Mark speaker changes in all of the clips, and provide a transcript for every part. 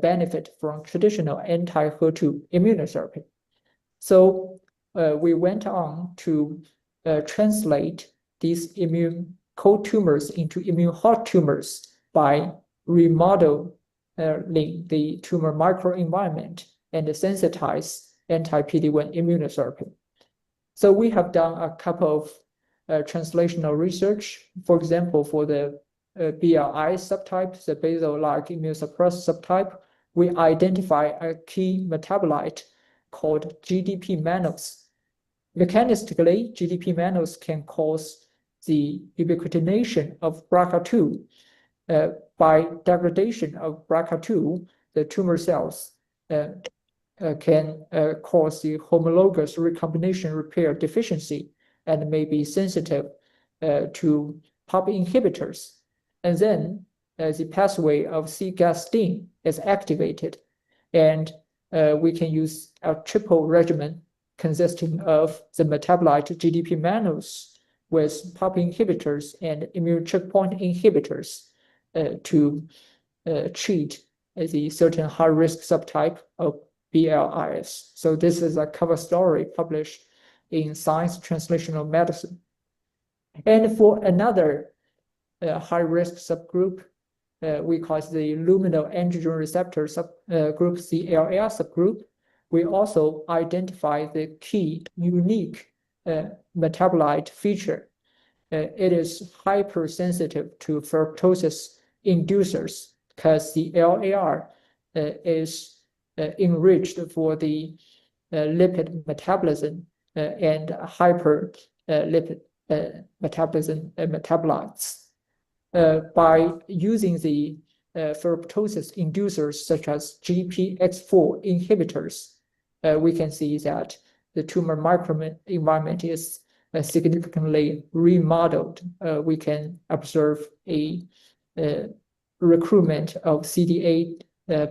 Speaker 1: benefit from traditional anti-HER2 immunotherapy. So we went on to translate these immune cold tumors into immune hot tumors by remodeling the tumor microenvironment and sensitize anti-PD-1 immunotherapy. So we have done a couple of translational research. For example, for the BLI subtype, the basal-like immunosuppressed subtype, we identify a key metabolite called GDP-mannose. Mechanistically, GDP-mannose can cause the ubiquitination of BRCA2. By degradation of BRCA2, the tumor cells can cause the homologous recombination repair deficiency and may be sensitive to PARP inhibitors. And then the pathway of cGAS-STING is activated, and we can use a triple regimen consisting of the metabolite GDP-mannose with PARP inhibitors and immune checkpoint inhibitors to treat the certain high-risk subtype of BLIS. So this is a cover story published in Science Translational Medicine. And for another high-risk subgroup, we call it the luminal androgen receptor subgroup, CLR subgroup. We also identify the key unique metabolite feature. It is hypersensitive to ferroptosis inducers because the LAR is enriched for the lipid metabolism and hyperlipid metabolism metabolites. By using the ferroptosis inducers such as GPX4 inhibitors, we can see that the tumor microenvironment is significantly remodeled. We can observe a recruitment of CD8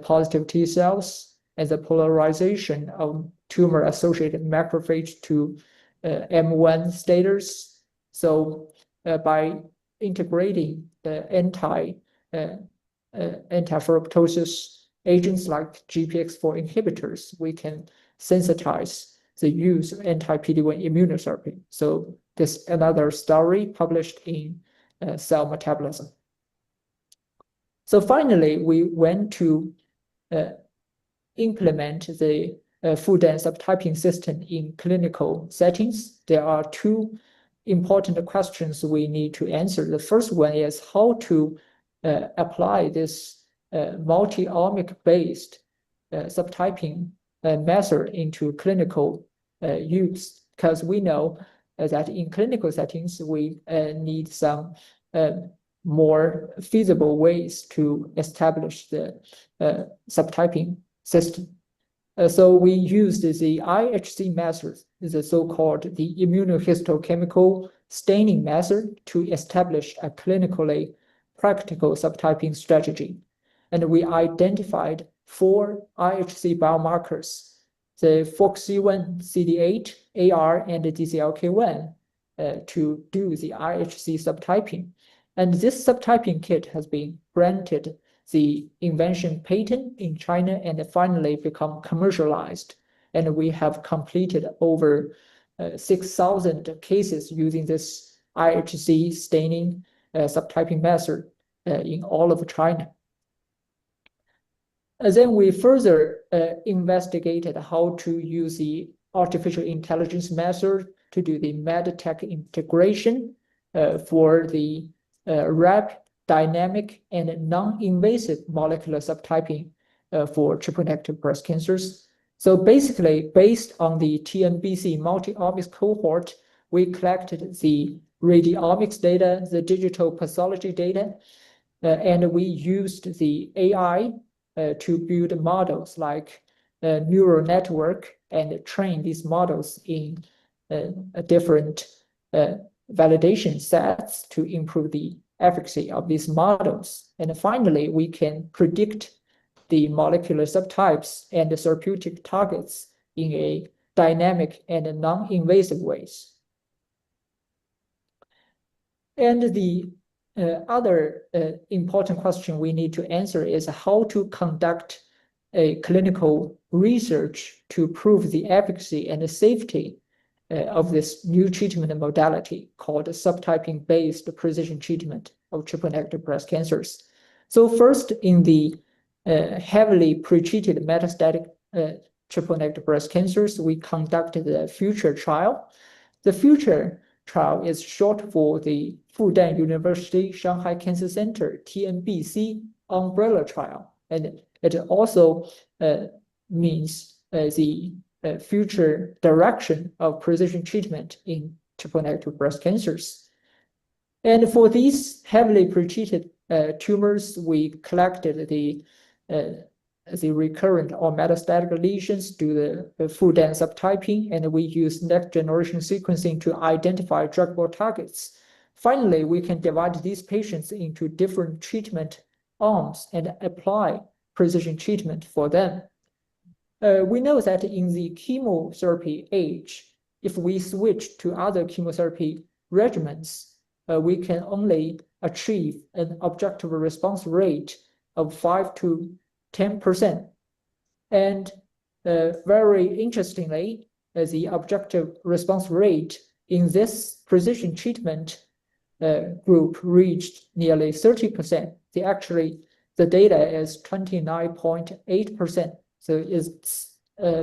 Speaker 1: positive T cells and the polarization of tumor-associated macrophage to M1 status. So by integrating the anti-ferroptosis agents like GPX4 inhibitors, we can sensitize the use of anti-PD-1 immunotherapy. So this is another story published in Cell Metabolism. So finally, we went to implement the full-dense subtyping system in clinical settings. There are two important questions we need to answer. The first one is how to apply this multi-omic-based subtyping method into clinical use, because we know that in clinical settings, we need some more feasible ways to establish the subtyping system. So we used the IHC method, the so-called the immunohistochemical staining method, to establish a clinically practical subtyping strategy. And we identified 4 IHC biomarkers, the FOXC1, CD8, AR, and DCLK1 to do the IHC subtyping. And this subtyping kit has been granted the invention patent in China and finally become commercialized. And we have completed over 6,000 cases using this IHC staining subtyping method in all of China. And then we further investigated how to use the artificial intelligence method to do the medtech integration for the rapid, dynamic, and non-invasive molecular subtyping for triple-negative breast cancers. So basically, based on the TNBC multi-omics cohort, we collected the radiomics data, the digital pathology data, and we used the AI to build models like neural network and train these models in different validation sets to improve the efficacy of these models. And finally, we can predict the molecular subtypes and the therapeutic targets in a dynamic and non-invasive ways. And the other important question we need to answer is how to conduct a clinical research to prove the efficacy and the safety of this new treatment modality called subtyping-based precision treatment of triple-negative breast cancers. So first, in the heavily pretreated metastatic triple-negative breast cancers, we conducted the FUTURE trial. The FUTURE trial is short for the Fudan University Shanghai Cancer Center, TNBC umbrella trial. And it also means the future direction of precision treatment in triple-negative breast cancers. And for these heavily pretreated tumors, we collected the recurrent or metastatic lesions, do the Fudan subtyping, and we use next-generation sequencing to identify druggable targets. Finally, we can divide these patients into different treatment arms and apply precision treatment for them. We know that in the chemotherapy age, if we switch to other chemotherapy regimens, we can only achieve an objective response rate of 5 to 10%. And very interestingly, the objective response rate in this precision treatment group reached nearly 30%. The data is 29.8%. So it's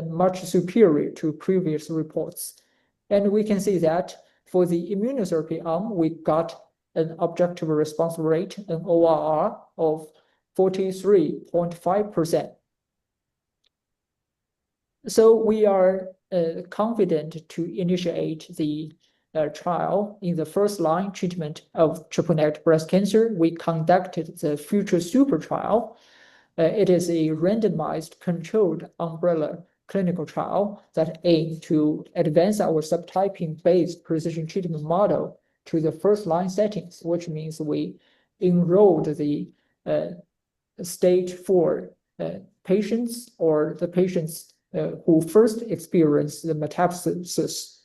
Speaker 1: much superior to previous reports. And we can see that for the immunotherapy arm, we got an objective response rate, an ORR of 43.5%. So we are confident to initiate the trial in the first-line treatment of triple-negative breast cancer. We conducted the FUTURE Super trial. It is a randomized controlled umbrella clinical trial that aims to advance our subtyping-based precision treatment model to the first-line settings, which means we enrolled the stage 4 patients or the patients who first experienced the metastasis.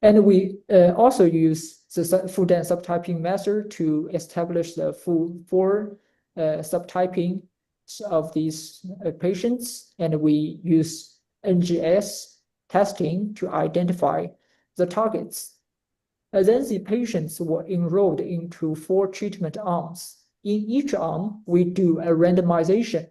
Speaker 1: And we also use the Fudan subtyping method to establish the full 4 subtyping of these patients, and we use NGS testing to identify the targets. Then the patients were enrolled into 4 treatment arms. In each arm, we do a randomization.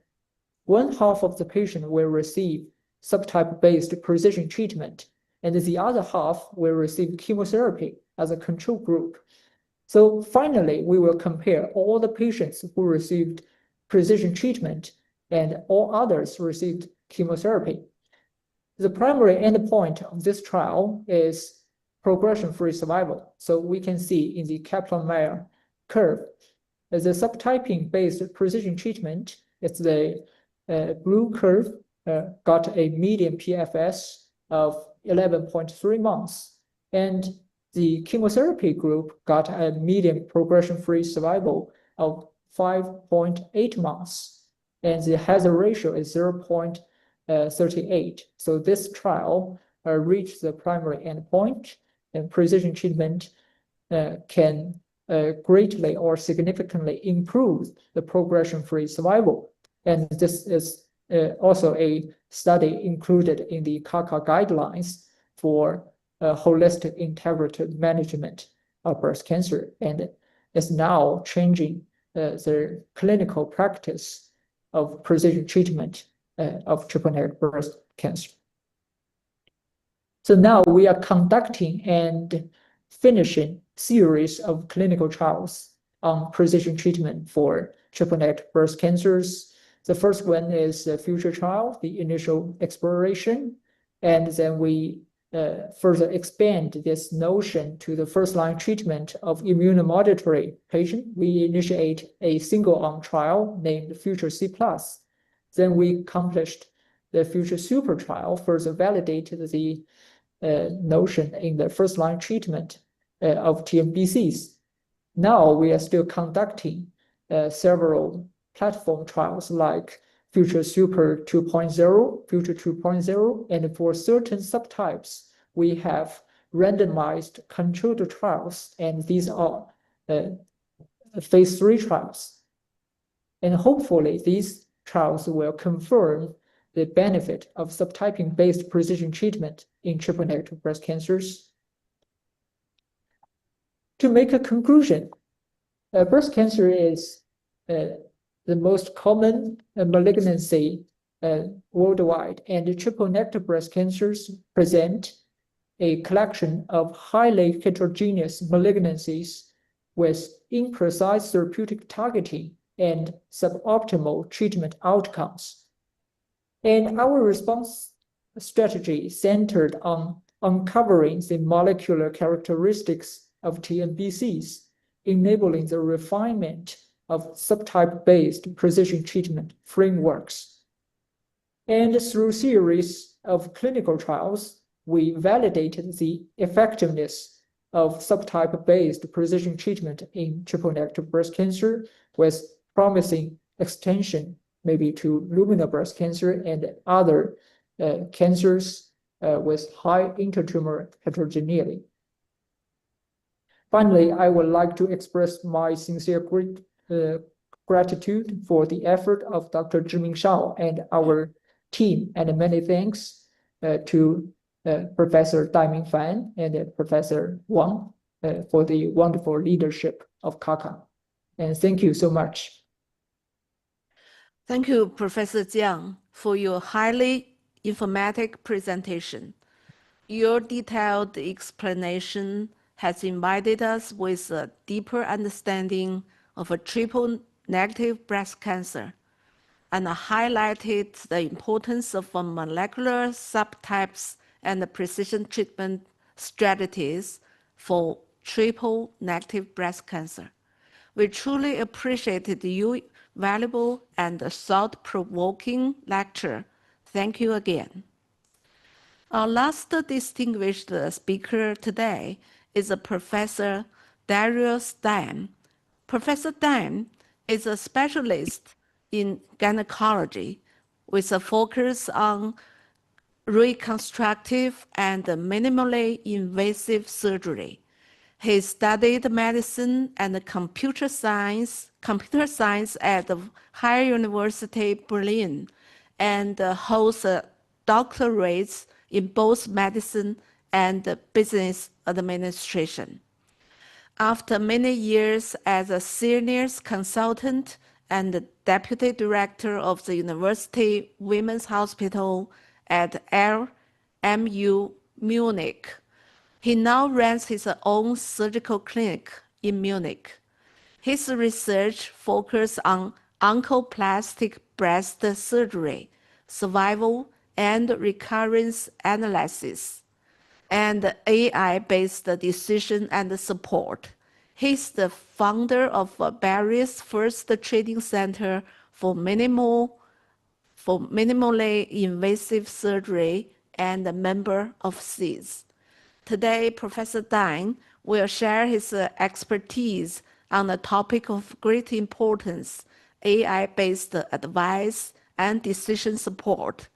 Speaker 1: One half of the patient will receive subtype-based precision treatment, and the other half will receive chemotherapy as a control group. So finally, we will compare all the patients who received precision treatment and all others received chemotherapy. The primary endpoint of this trial is progression-free survival. So we can see in the Kaplan-Meier curve, the subtyping-based precision treatment, it's the blue curve, got a median PFS of 11.3 months. And the chemotherapy group got a median progression-free survival of 5.8 months. And the hazard ratio is 0.38. So this trial reached the primary endpoint, and precision treatment can greatly or significantly improve the progression-free survival. And this is also a study included in the CACA guidelines for holistic integrative management of breast cancer, and is now changing the clinical practice of precision treatment of triple-negative breast cancer. So now we are conducting and finishing series of clinical trials on precision treatment for triple-negative breast cancers. The first one is the FUTURE trial, the initial exploration, and then we further expand this notion to the first-line treatment of immunomodulatory patient. We initiate a single-arm trial named FUTURE C+. Then we accomplished the FUTURE Super trial, further validated the notion in the first-line treatment of TNBCs. Now we are still conducting several platform trials like FUTURE Super 2.0, FUTURE 2.0, and for certain subtypes, we have randomized controlled trials, and these are phase 3 trials. And hopefully these trials will confirm the benefit of subtyping-based precision treatment in triple-negative breast cancers. To make a conclusion, breast cancer is the most common malignancy worldwide, and triple-negative breast cancers present a collection of highly heterogeneous malignancies with imprecise therapeutic targeting and suboptimal treatment outcomes. And our response strategy centered on uncovering the molecular characteristics of TNBCs, enabling the refinement of subtype-based precision treatment frameworks. And through series of clinical trials, we validated the effectiveness of subtype-based precision treatment in triple-negative breast cancer with promising extension maybe to luminal breast cancer and other cancers with high intertumor heterogeneity. Finally, I would like to express my sincere gratitude for the effort of Dr. Zhiming Shao and our team, and many thanks to Professor Daiming Fan and Professor Wang for the wonderful leadership of CACA. And thank you so much.
Speaker 2: Thank you, Professor Jiang, for your highly informative presentation. Your detailed explanation has invited us with a deeper understanding of a triple-negative breast cancer and highlighted the importance of molecular subtypes and precision treatment strategies for triple-negative breast cancer. We truly appreciated your valuable and thought-provoking lecture. Thank you again. Our last distinguished speaker today is Professor Darius Dime. Professor Dime is a specialist in gynecology with a focus on reconstructive and minimally invasive surgery. He studied medicine and computer science at the Higher University Berlin and holds doctorates in both medicine and business administration. After many years as a senior consultant and deputy director of the University Women's Hospital at LMU Munich, he now runs his own surgical clinic in Munich. His research focuses on oncoplastic breast surgery, survival and recurrence analysis, and AI-based decision and support. He's the founder of Barry's first training center for minimally invasive surgery and a member of CIS. Today, Professor Dine will share his expertise on a topic of great importance, AI-based advice and decision support.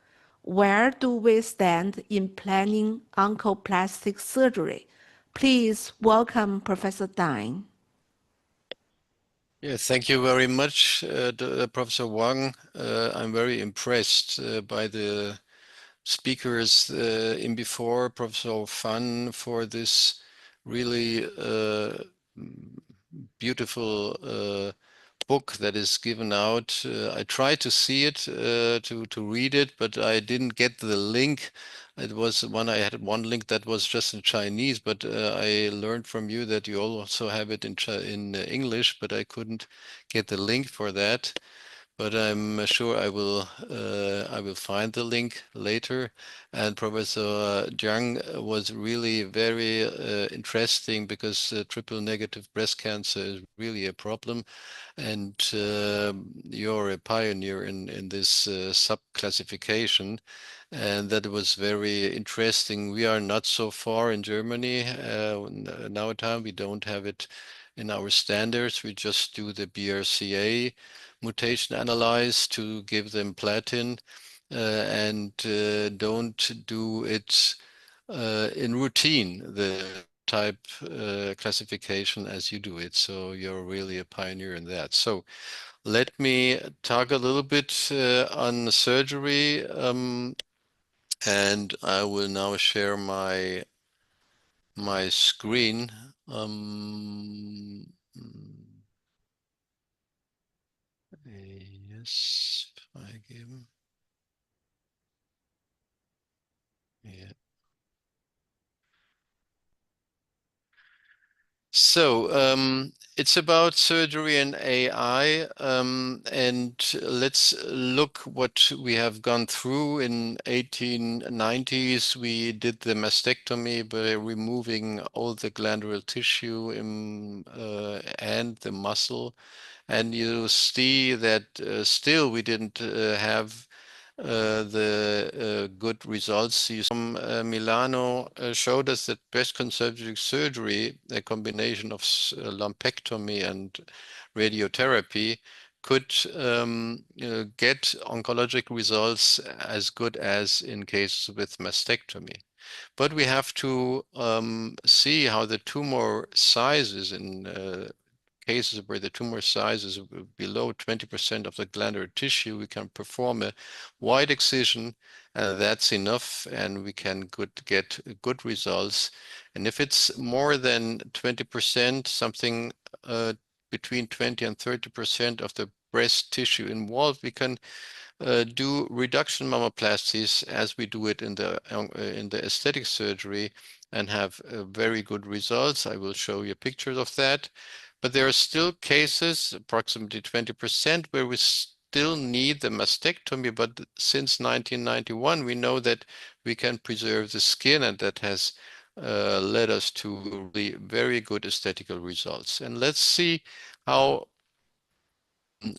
Speaker 2: Where do we stand in planning oncoplastic surgery? Please welcome Professor Dine.
Speaker 3: Yeah, thank you very much, Professor Wang. I'm very impressed by the speakers in before, Professor Fan, for this really beautiful book that is given out. I tried to see it, to read it, but I didn't get the link. It was I had one link that was just in Chinese, but I learned from you that you also have it in English, but I couldn't get the link for that. But I'm sure I will find the link later. And Professor Jiang was really very interesting because triple-negative breast cancer is really a problem, and you're a pioneer in this subclassification, and that was very interesting. We are not so far in Germany nowadays. We don't have it in our standards. We just do the BRCA mutation analyze to give them platin, and don't do it in routine, the type classification as you do it. So you're really a pioneer in that. So Let me talk a little bit on surgery, and I will now share my screen. Yes, I give. Yeah. So it's about surgery and AI, and let's look what we have gone through. In 1890s, we did the mastectomy by removing all the glandular tissue and the muscle, and you see that still we didn't have the good results. From Milano showed us that breast conservative surgery, a combination of lumpectomy and radiotherapy, could get oncologic results as good as in cases with mastectomy. But we have to see how the tumor sizes in cases where the tumor size is below 20% of the glandular tissue, we can perform a wide excision, and that's enough, and we can get good results. And if it's more than 20%, something between 20 and 30% of the breast tissue involved, we can do reduction mammoplasties as we do it in the aesthetic surgery and have very good results. I will show you pictures of that. But there are still cases, approximately 20%, where we still need the mastectomy. But since 1991, we know that we can preserve the skin, and that has led us to really very good aesthetical results. And let's see how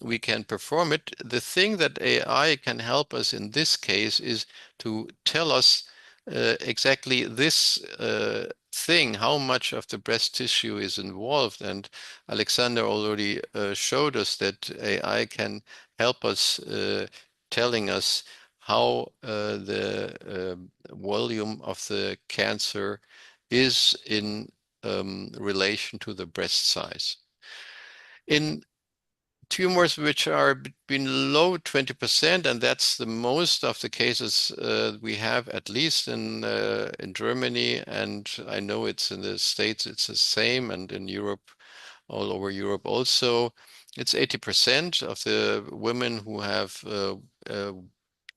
Speaker 3: we can perform it. The thing that AI can help us in this case is to tell us exactly this thing, how much of the breast tissue is involved. And Alexander already showed us that AI can help us telling us how the volume of the cancer is in relation to the breast size. In tumors which are below 20%, and that's the most of the cases we have, at least in Germany, and I know it's in the States, it's the same, and in Europe, all over Europe also. It's 80% of the women who have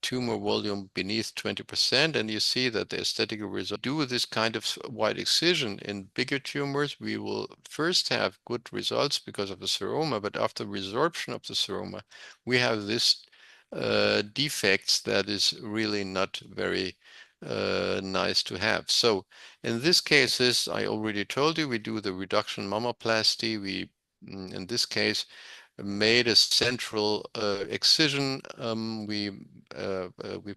Speaker 3: tumor volume beneath 20%, and you see that the aesthetic result do this kind of wide excision in bigger tumors. We will first have good results because of the seroma, but after resorption of the seroma, we have this defects that is really not very nice to have. So in these cases, I already told you, we do the reduction mammoplasty. We, in this case, made a central excision. We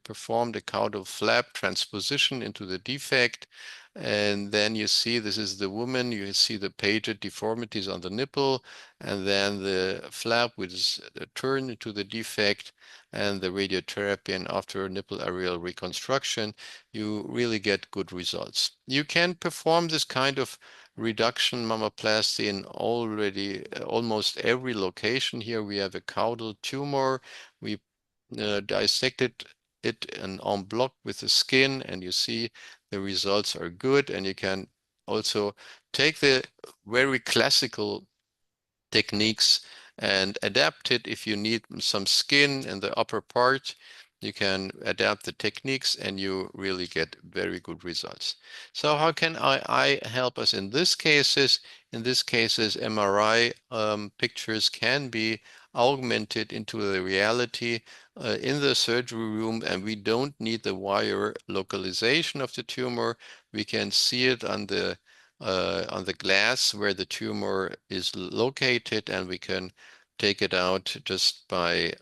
Speaker 3: performed a caudal flap transposition into the defect. And then you see this is the woman. You see the pageant deformities on the nipple, and then the flap which is turned into the defect, and the radiotherapy, and after nipple areal reconstruction, you really get good results. You can perform this kind of reduction mammoplasty in already almost every location. Here we have a caudal tumor. We dissected it en bloc with the skin, and you see the results are good. And you can also take the very classical techniques and adapt it. If you need some skin in the upper part, you can adapt the techniques, and you really get very good results. So how can I help us in this cases? In this cases, MRI pictures can be augmented into the reality in the surgery room, and we don't need the wire localization of the tumor. We can see it on the glass where the tumor is located, and we can take it out just by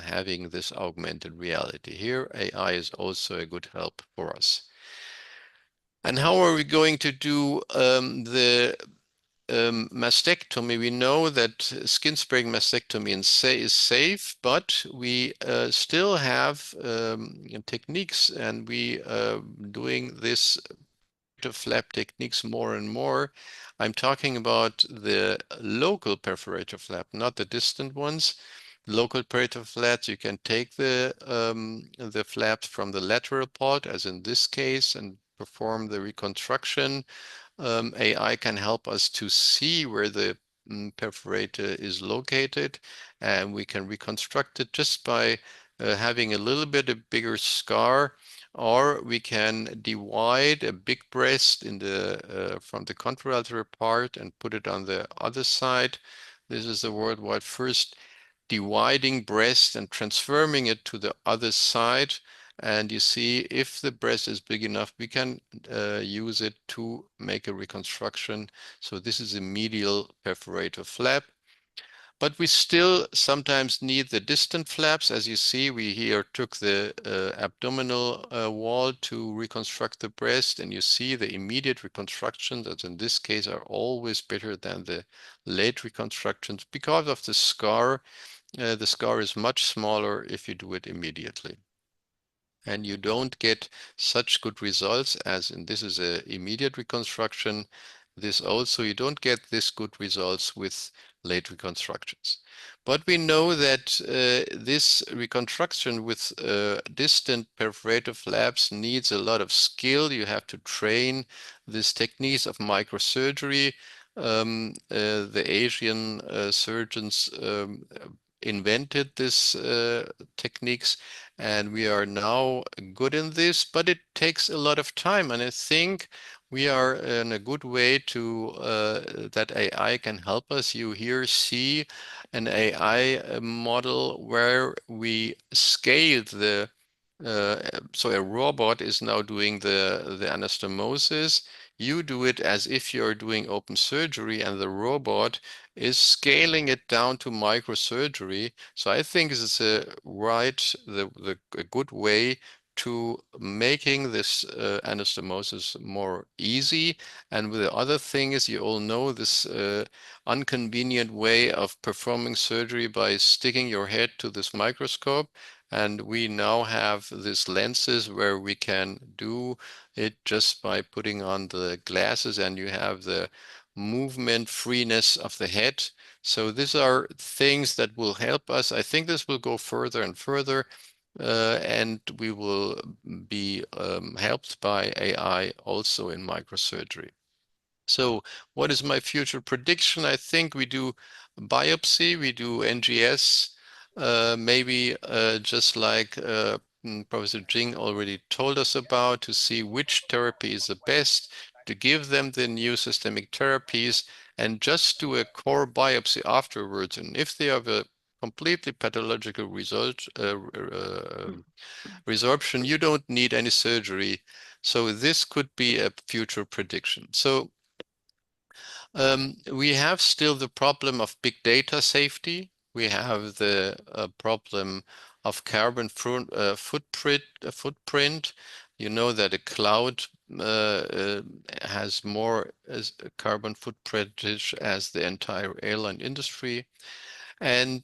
Speaker 3: having this augmented reality. Here, AI is also a good help for us. And how are we going to do the mastectomy? We know that skin sparing mastectomy is safe, but we still have techniques, and we doing this flap techniques more and more. I'm talking about the local perforator flap, not the distant ones. Local perforator flaps, you can take the flaps from the lateral part, as in this case, and perform the reconstruction. AI can help us to see where the perforator is located, and we can reconstruct it just by having a little bit of bigger scar, or we can divide a big breast in the from the contralateral part and put it on the other side. This is the worldwide first dividing breast and transferring it to the other side. And you see, if the breast is big enough, we can use it to make a reconstruction. So this is a medial perforator flap. But we still sometimes need the distant flaps. As you see, we here took the abdominal wall to reconstruct the breast, and you see the immediate reconstructions, that in this case are always better than the late reconstructions because of the scar. The scar is much smaller if you do it immediately. And you don't get such good results as in this is an immediate reconstruction. This also, you don't get this good results with late reconstructions. But we know that this reconstruction with distant perforator flaps needs a lot of skill. You have to train these techniques of microsurgery. The Asian surgeons invented these techniques, and we are now good in this, but it takes a lot of time. And I think we are in a good way to that AI can help us. You here see an AI model where we scaled the so a robot is now doing the anastomosis. You do it as if you're doing open surgery, and the robot is scaling it down to microsurgery. So I think this is a good way to making this anastomosis more easy. And the other thing is, you all know this inconvenient way of performing surgery by sticking your head to this microscope. And we now have these lenses where we can do it just by putting on the glasses, and you have the movement freeness of the head. So these are things that will help us. I think this will go further and further, and we will be helped by AI also in microsurgery. So what is my future prediction? I think we do biopsy, we do NGS, maybe just like Professor Jing already told us about, to see which therapy is the best, to give them the new systemic therapies, and just do a core biopsy afterwards. And if they have a completely pathological result, resorption, you don't need any surgery. So this could be a future prediction. So we have still the problem of big data safety. We have the problem of carbon footprint. You know that a cloud has more carbon footprint as the entire airline industry. And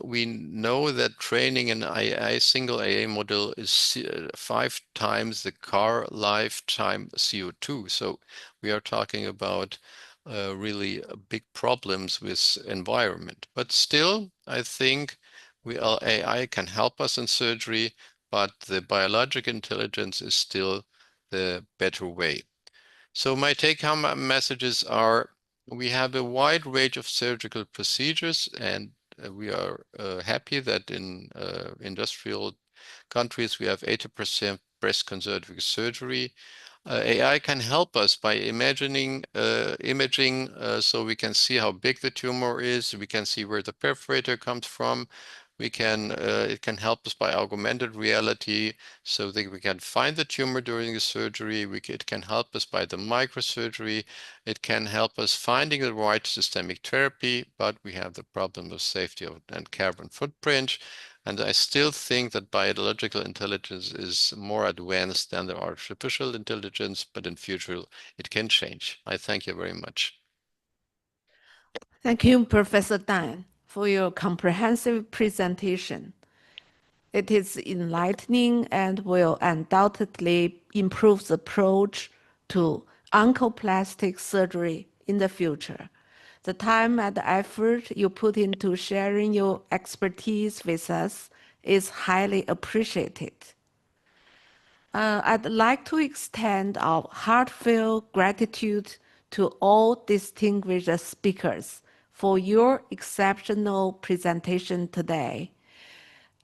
Speaker 3: we know that training an AI, single AI model is 5 times the car lifetime CO2. So we are talking about really big problems with environment. But still, I think AI can help us in surgery, but the biological intelligence is still the better way. So my take-home messages are, we have a wide range of surgical procedures, and we are happy that in industrial countries we have 80% breast conservative surgery. AI can help us by imaging, so we can see how big the tumor is, we can see where the perforator comes from. We can, it can help us by augmented reality, so that we can find the tumor during the surgery. It can help us by the microsurgery. It can help us finding the right systemic therapy, but we have the problem of safety and carbon footprint. And I still think that biological intelligence is more advanced than the artificial intelligence, but in future it can change. I thank you very much.
Speaker 2: Thank you, Professor Dan, for your comprehensive presentation. It is enlightening and will undoubtedly improve the approach to oncoplastic surgery in the future. The time and the effort you put into sharing your expertise with us is highly appreciated. I'd like to extend our heartfelt gratitude to all distinguished speakers for your exceptional presentation today.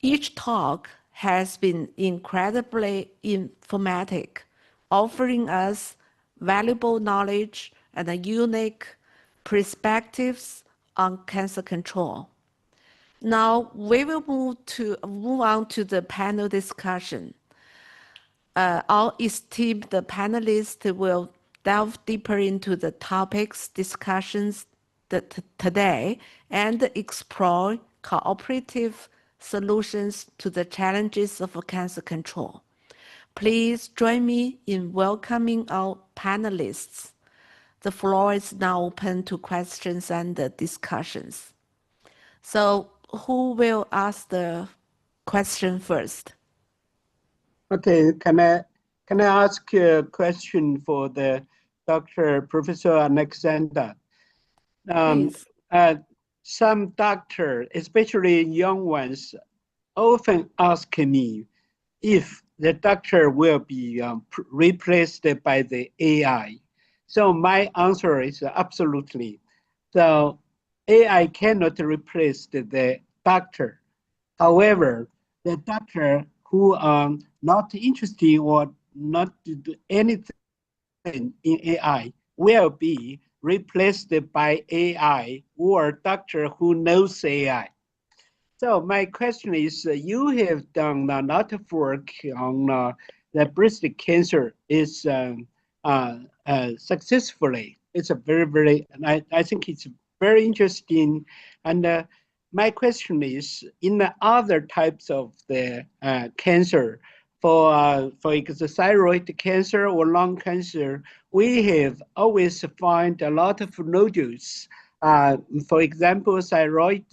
Speaker 2: Each talk has been incredibly informative, offering us valuable knowledge and unique perspectives on cancer control. Now we will move on to the panel discussion. Our esteemed panelists will delve deeper into the topics discussions today and explore cooperative solutions to the challenges of cancer control. Please join me in welcoming our panelists. The floor is now open to questions and discussions. So who will ask the question first?
Speaker 4: Okay, can I ask a question for the Professor Alexander?
Speaker 2: Please.
Speaker 4: Some doctors, especially young ones, often ask me if the doctor will be replaced by the AI. So my answer is absolutely. So AI cannot replace the doctor. However, the doctor who are not interested or not to do anything in AI will be replaced by AI or doctor who knows AI. So my question is, you have done a lot of work on the breast cancer is successfully. It's a very, I think it's very interesting. And my question is, in the other types of the cancer, for example, thyroid cancer or lung cancer, we have always find a lot of nodules. For example, thyroid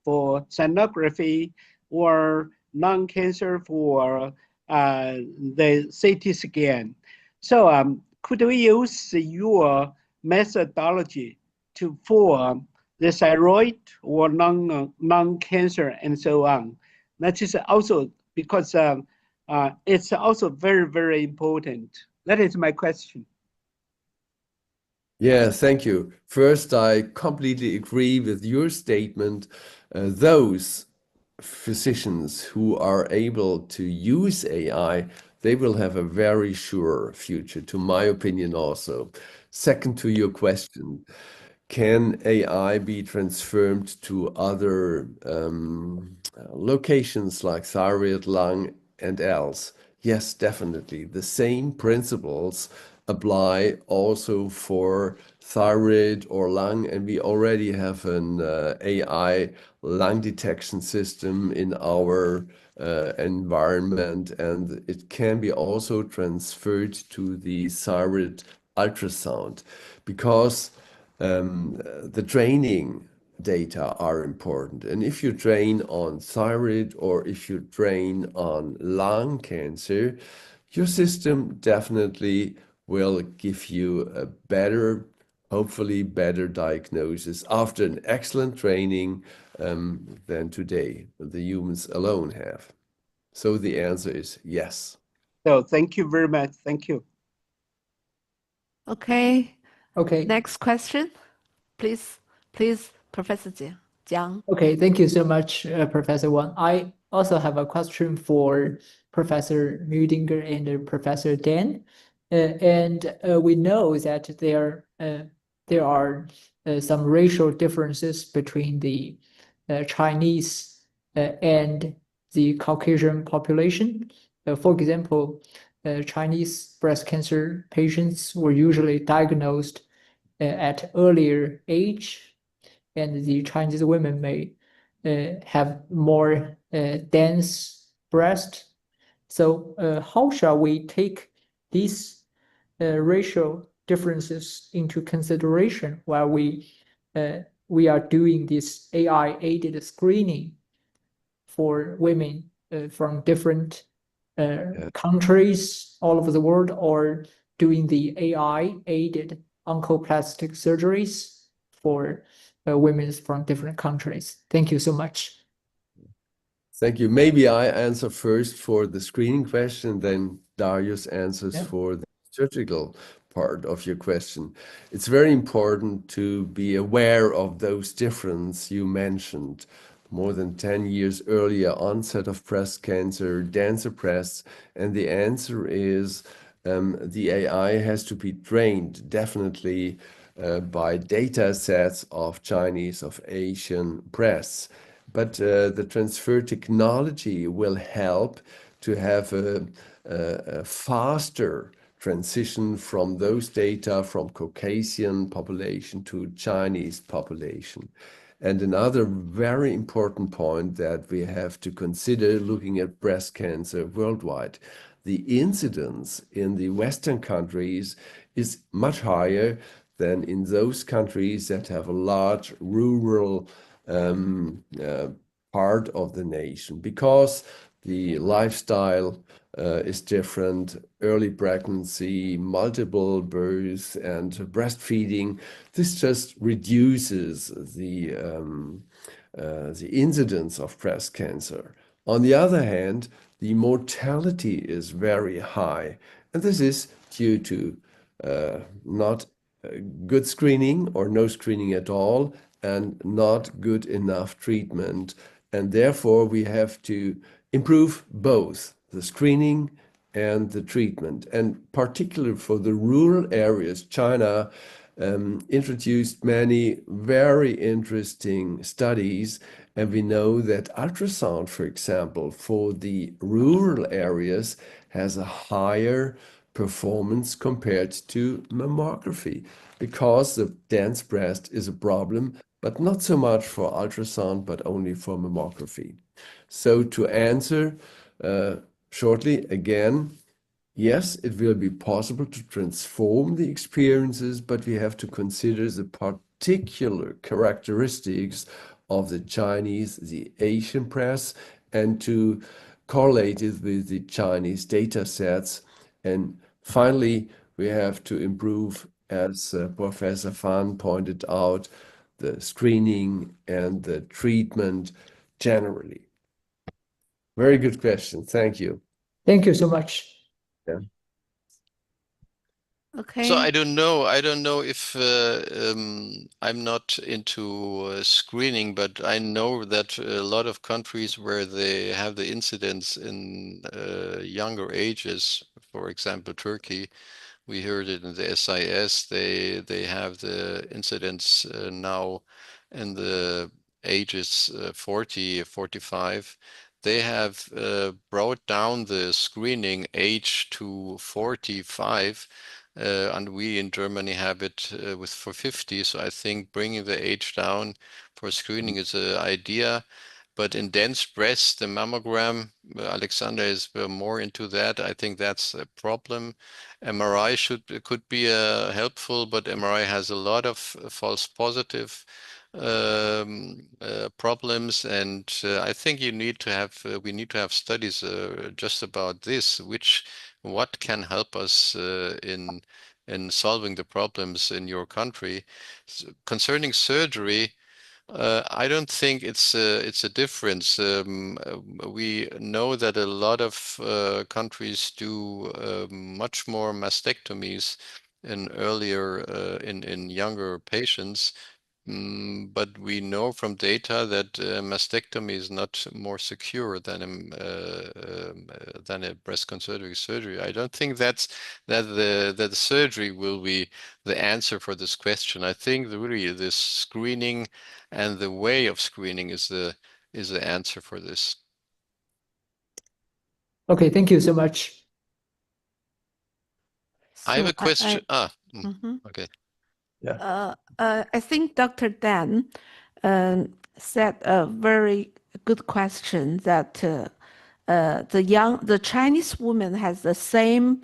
Speaker 4: for sonography or lung cancer for the CT scan. So could we use your methodology for the thyroid or lung cancer and so on? That is also because it's also very important. That is my question.
Speaker 5: Yeah, thank you. First, I completely agree with your statement. Those physicians who are able to use AI, they will have a very sure future, to my opinion also. Second to your question, can AI be transferred to other locations like thyroid, lung, and else? Yes, definitely. The same principles apply also for thyroid or lung, and we already have an AI lung detection system in our environment, and it can be also transferred to the thyroid ultrasound because the training data are important. And if you train on thyroid or if you train on lung cancer, your system definitely will give you a better, hopefully better diagnosis after an excellent training than today the humans alone have. So the answer is yes.
Speaker 4: So thank you very much. Thank you.
Speaker 2: Okay.
Speaker 1: Okay.
Speaker 2: Next question, please, Professor Jiang.
Speaker 1: Okay, thank you so much, Professor Wang. I also have a question for Professor Müdinger and Professor Dan. We know that there are some racial differences between the Chinese and the Caucasian population. For example, Chinese breast cancer patients were usually diagnosed at earlier age, and the Chinese women may have more dense breast. So how shall we take these racial differences into consideration while we are doing this AI-aided screening for women from different countries all over the world, or doing the AI-aided oncoplastic surgeries for women from different countries. Thank you so much.
Speaker 5: Thank you. Maybe I answer first for the screening question, then Darius answers
Speaker 1: Yeah.
Speaker 5: for the surgical part of your question. It's very important to be aware of those differences you mentioned. More than 10 years earlier onset of breast cancer, denser breasts, and the answer is the AI has to be trained definitely by data sets of Chinese, of Asian breasts. But the transfer technology will help to have a faster transition from those data from Caucasian population to Chinese population. And another very important point that we have to consider looking at breast cancer worldwide, the incidence in the Western countries is much higher than in those countries that have a large rural part of the nation, because the lifestyle is different, early pregnancy, multiple births, and breastfeeding. This just reduces the incidence of breast cancer. On the other hand, the mortality is very high, and this is due to not good screening or no screening at all, and not good enough treatment. And therefore, we have to improve both the screening and the treatment. And particularly for the rural areas, China introduced many very interesting studies. And we know that ultrasound, for example, for the rural areas has a higher performance compared to mammography, because the dense breast is a problem, but not so much for ultrasound, but only for mammography. So to answer shortly again, yes, it will be possible to transform the experiences, but we have to consider the particular characteristics of the Chinese, the Asian press, and to correlate it with the Chinese data sets. And finally, we have to improve, as Professor Fan pointed out, the screening and the treatment generally. Very good question. Thank you.
Speaker 1: Thank you so much.
Speaker 5: Yeah.
Speaker 2: Okay.
Speaker 3: So I don't know if I'm not into screening, but I know that a lot of countries where they have the incidence in younger ages, for example, Turkey, we heard it in the SIS, they have the incidence now in the ages 40, 45. They have brought down the screening age to 45. And we in Germany have it for 50. So I think bringing the age down for screening is an idea. But in dense breast, the mammogram, Alexander is more into that. I think that's a problem. MRI could be helpful, but MRI has a lot of false positive problems, and I think we need to have studies just about this, what can help us in solving the problems in your country. Concerning surgery, I don't think it's a difference. We know that a lot of countries do much more mastectomies in younger patients. But we know from data that mastectomy is not more secure than a breast conserving surgery. I don't think that the surgery will be the answer for this question. I think really the screening and the way of screening is the answer for this.
Speaker 1: Okay, thank you so much.
Speaker 3: I have a
Speaker 2: So
Speaker 3: question. Okay.
Speaker 5: Yeah.
Speaker 2: I think Dr. Dan said a very good question that the Chinese woman has the same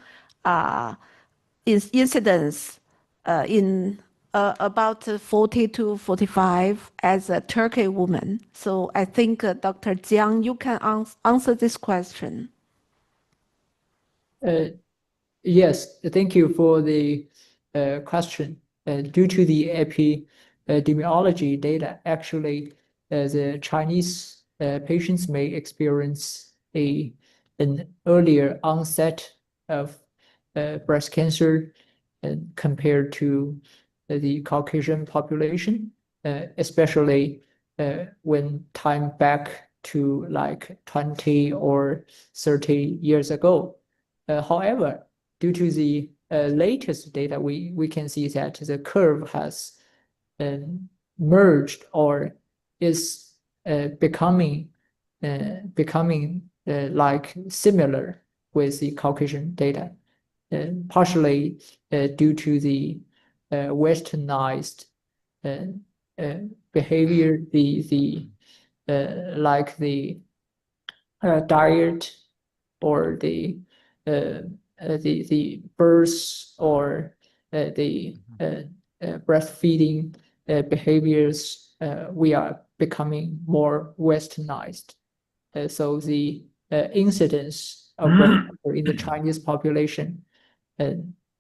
Speaker 2: incidence in about 40 to 45 as a Turkey woman. So I think Dr. Jiang, you can answer this question.
Speaker 1: Yes, thank you for the question. Due to the epidemiology data, actually, the Chinese patients may experience an earlier onset of breast cancer compared to the Caucasian population, especially when time back to like 20 or 30 years ago. However, due to the latest data, we can see that the curve has merged or is becoming like similar with the Caucasian data, partially due to the westernized behavior, like the diet or the birth or the breastfeeding behaviors. We are becoming more westernized. So the incidence of breast cancer in the Chinese population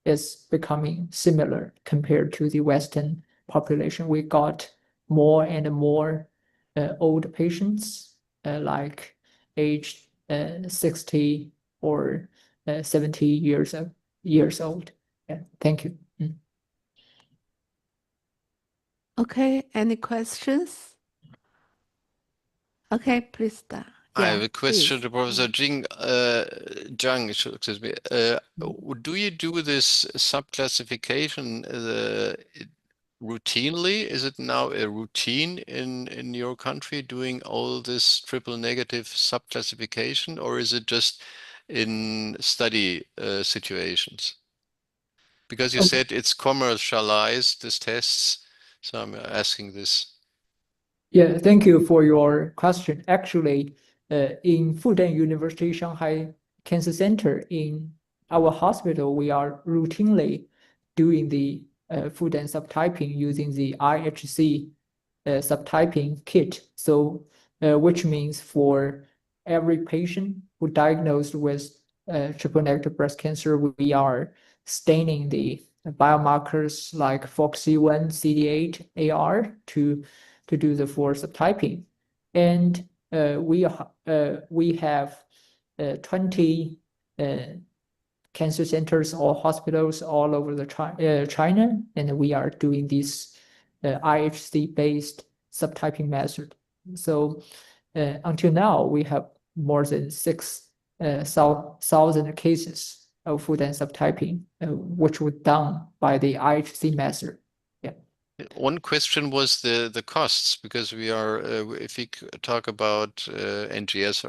Speaker 1: is becoming similar compared to the Western population. We got more and more old patients, like aged 60 or 70 years old. Yeah, thank you.
Speaker 2: Okay, any questions? Okay, please start.
Speaker 3: I have a question
Speaker 2: please.
Speaker 3: to Professor Zhang, excuse me. Do you do this subclassification routinely? Is it now a routine in your country doing all this triple negative subclassification, or is it just in study situations? Because you said it's commercialized, these tests, so I'm asking this.
Speaker 1: Yeah, thank you for your question. Actually, in Fudan University Shanghai Cancer Center in our hospital, we are routinely doing the Fudan subtyping using the IHC subtyping kit. So, which means for every patient who diagnosed with triple negative breast cancer, we are staining the biomarkers like FOXC1, CD8, AR to do the full subtyping. And we have 20 cancer centers or hospitals all over the China, and we are doing this IHC-based subtyping method. So until now, we have more than 6,000 cases of Fudan subtyping, which were done by the IHC method. Yeah.
Speaker 3: One question was the costs, because we are if we talk about NGS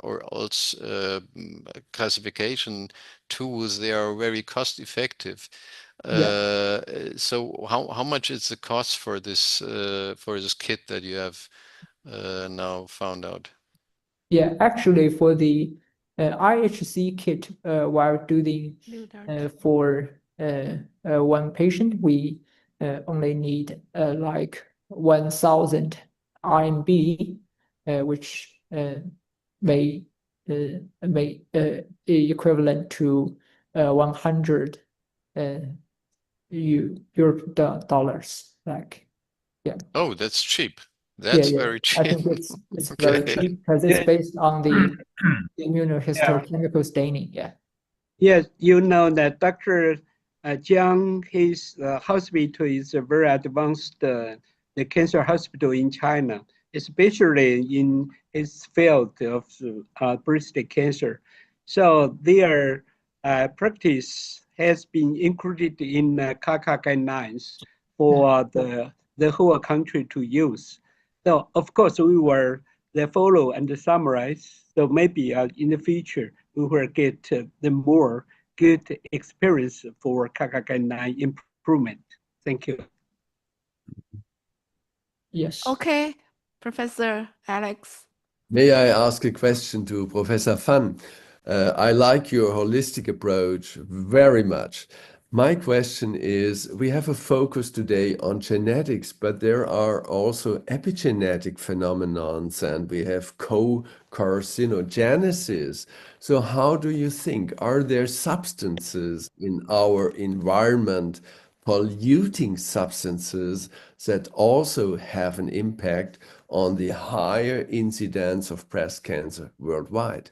Speaker 3: or else classification tools, they are very cost effective. So how much is the cost for this kit that you have now found out?
Speaker 1: Yeah, actually, for the IHC kit, while doing for one patient, we only need like 1,000 RMB, which may equivalent to 100 Euro dollars. Like, yeah.
Speaker 3: Oh, that's cheap. That's very cheap.
Speaker 1: I think it's very cheap because it's based on the immunohistochemical staining. Yeah.
Speaker 4: Yes, you know that Dr. Jiang, his hospital is a very advanced the cancer hospital in China, especially in his field of breast cancer. So their practice has been included in CACA guidelines for the whole country to use. So of course we will follow and summarize. So maybe in the future we will get the more good experience for CACA guideline improvement. Thank you.
Speaker 1: Yes.
Speaker 2: Okay, Professor Alex.
Speaker 5: May I ask a question to Professor Fan? I like your holistic approach very much. My question is, we have a focus today on genetics, but there are also epigenetic phenomenons and we have co-carcinogenesis. So how do you think, are there substances in our environment, polluting substances that also have an impact on the higher incidence of breast cancer worldwide?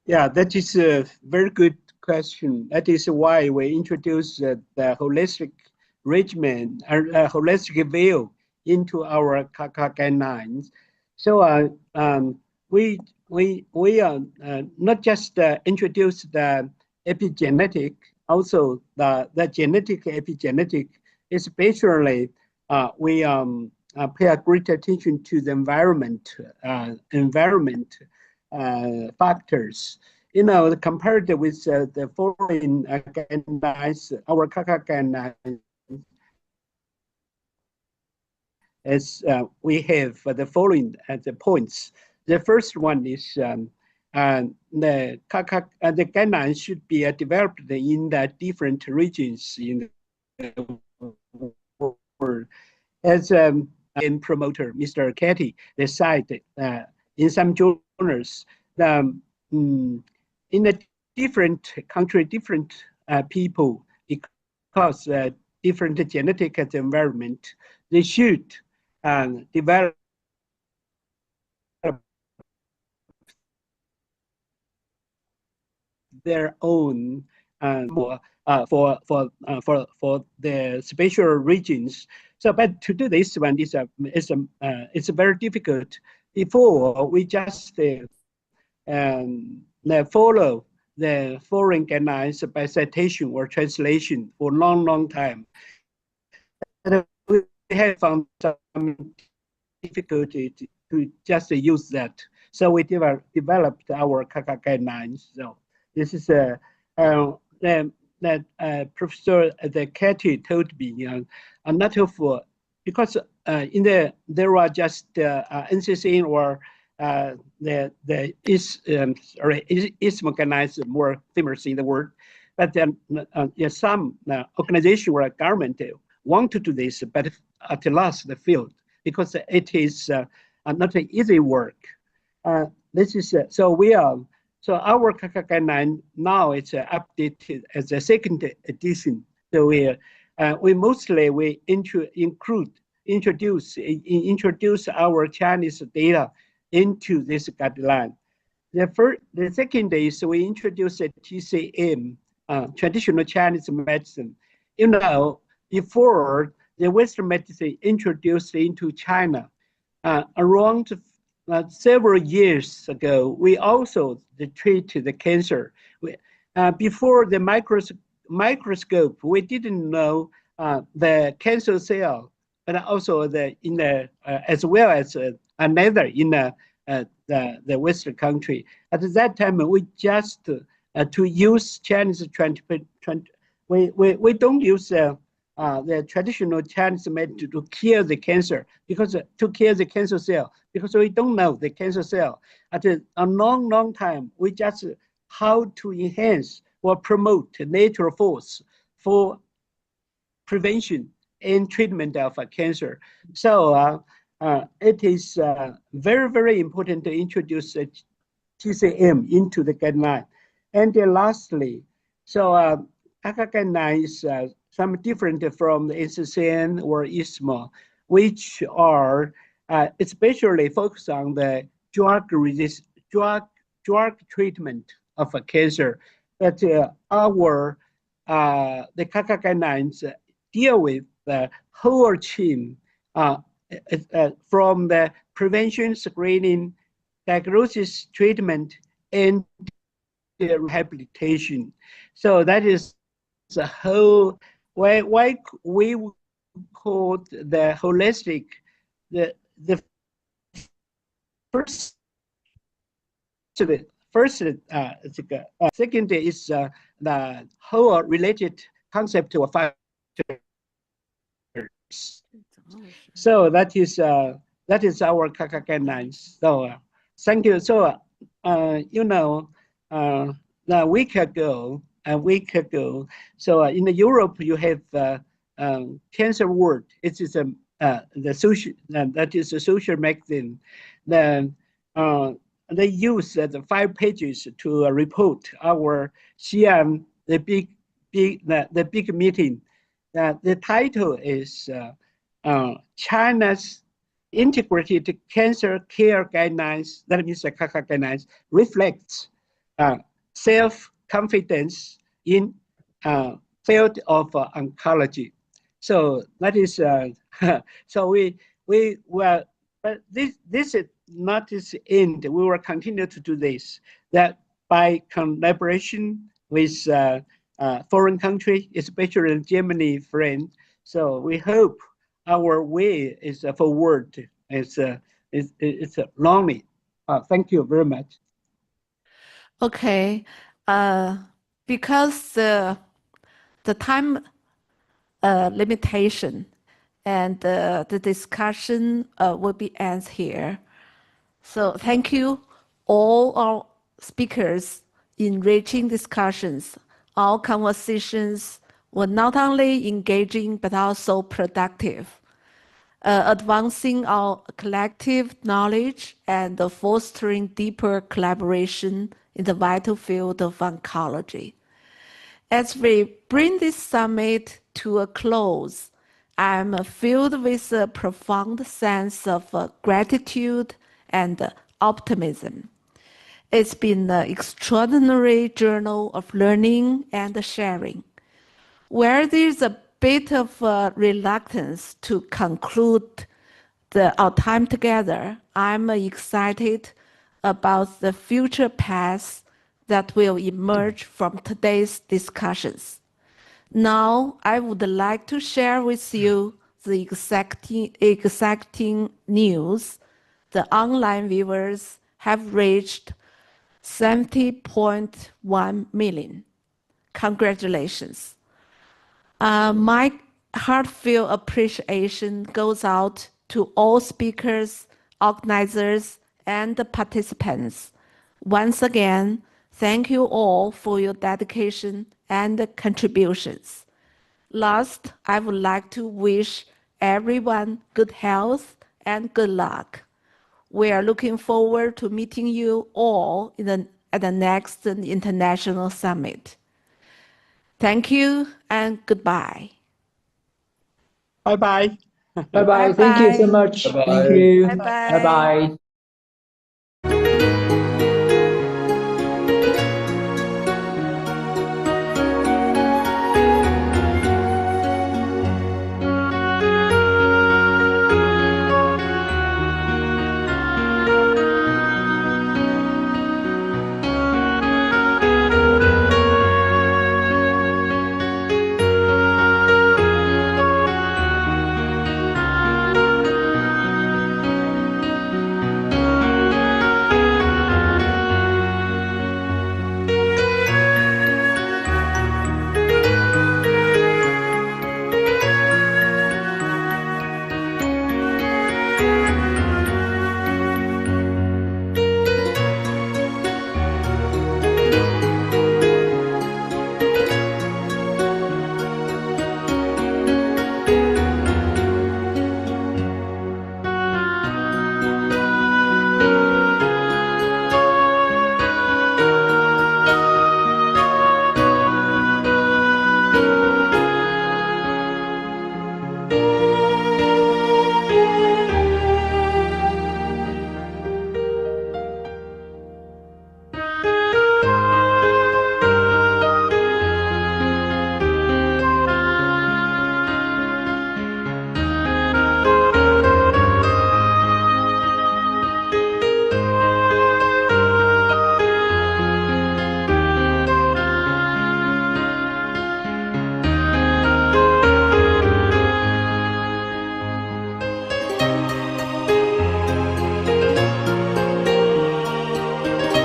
Speaker 4: Yeah, that is a very good question. That is why we introduced the holistic regimen, holistic view into our CACA guidelines. So we not just introduce the epigenetic, also the genetic epigenetic, especially we pay a great attention to the environment factors. You know, compared with the foreign guidelines, our CACA guidelines, as we have the following the points. The first one is the CACA, the guidelines should be developed in the different regions in the world. As in promoter, Mr. Katie, decided in some journals, in a different country, different people, because different genetic environment, they should develop their own for the special regions. So, but to do this one is it's very difficult. Before we just follow the foreign guidelines by citation or translation for long time. And we have found some difficulty to just use that. So we developed our CACA guidelines. So this is Professor Katie told me, not for, because there are just NCCN or the organized more famous in the world, but then some organization or government want to do this, but at last the field, because it is not an easy work. This is so we are. So our CACA guideline now it's updated as a second edition. So we mostly introduce our Chinese data into this guideline. The second is we introduce a TCM, traditional Chinese medicine. You know, before the Western medicine introduced into China, around several years ago, we also treat the cancer. Before the microscope, we didn't know the cancer cell, but also as well as another in the Western country. At that time, we just to use Chinese we don't use the traditional Chinese method to kill the cancer, because to kill the cancer cell, because we don't know the cancer cell. At a long time, we just how to enhance or promote natural force for prevention and treatment of cancer. So it is very important to introduce TCM into the guideline. And lastly, so CACA guideline is some different from the NCCN or ISMA, which are especially focused on the drug treatment of cancer. But the CACA guidelines deal with the whole chain from the prevention, screening, diagnosis, treatment, and rehabilitation. So that is the whole, why we call the holistic, the first second is the whole related concept of factors. So that is our CACA guidelines. So thank you. So you know, a week ago, a week ago. So in Europe, you have Cancer World. It is the social that is a social magazine. Then they use the 5 pages to report our CM, the big meeting. The title is China's Integrated Cancer Care Guidelines, that means the CACA guidelines, reflects self-confidence in field of oncology. So that is, so we were, but this is not its end. We will continue to do this, that by collaboration with foreign country, especially Germany friend. So we hope our way is forward. It's lonely. Thank you very much.
Speaker 2: Okay, because the time limitation and the discussion will be ends here. So thank you all our speakers, enriching discussions. Our conversations were not only engaging but also productive, advancing our collective knowledge and fostering deeper collaboration in the vital field of oncology. As we bring this summit to a close, I'm filled with a profound sense of gratitude and optimism. It's been an extraordinary journey of learning and sharing. Where there's a bit of reluctance to conclude our time together, I'm excited about the future paths that will emerge from today's discussions. Now, I would like to share with you the exciting news. The online viewers have reached 70.1 million. Congratulations. My heartfelt appreciation goes out to all speakers, organizers, and participants. Once again, thank you all for your dedication and contributions. Last, I would like to wish everyone good health and good luck. We are looking forward to meeting you all at the next international summit. Thank you and goodbye.
Speaker 4: Bye-bye.
Speaker 1: Bye-bye. Thank you so much.
Speaker 5: Bye-bye.
Speaker 1: Thank you.
Speaker 2: Bye-bye.
Speaker 1: Bye-bye.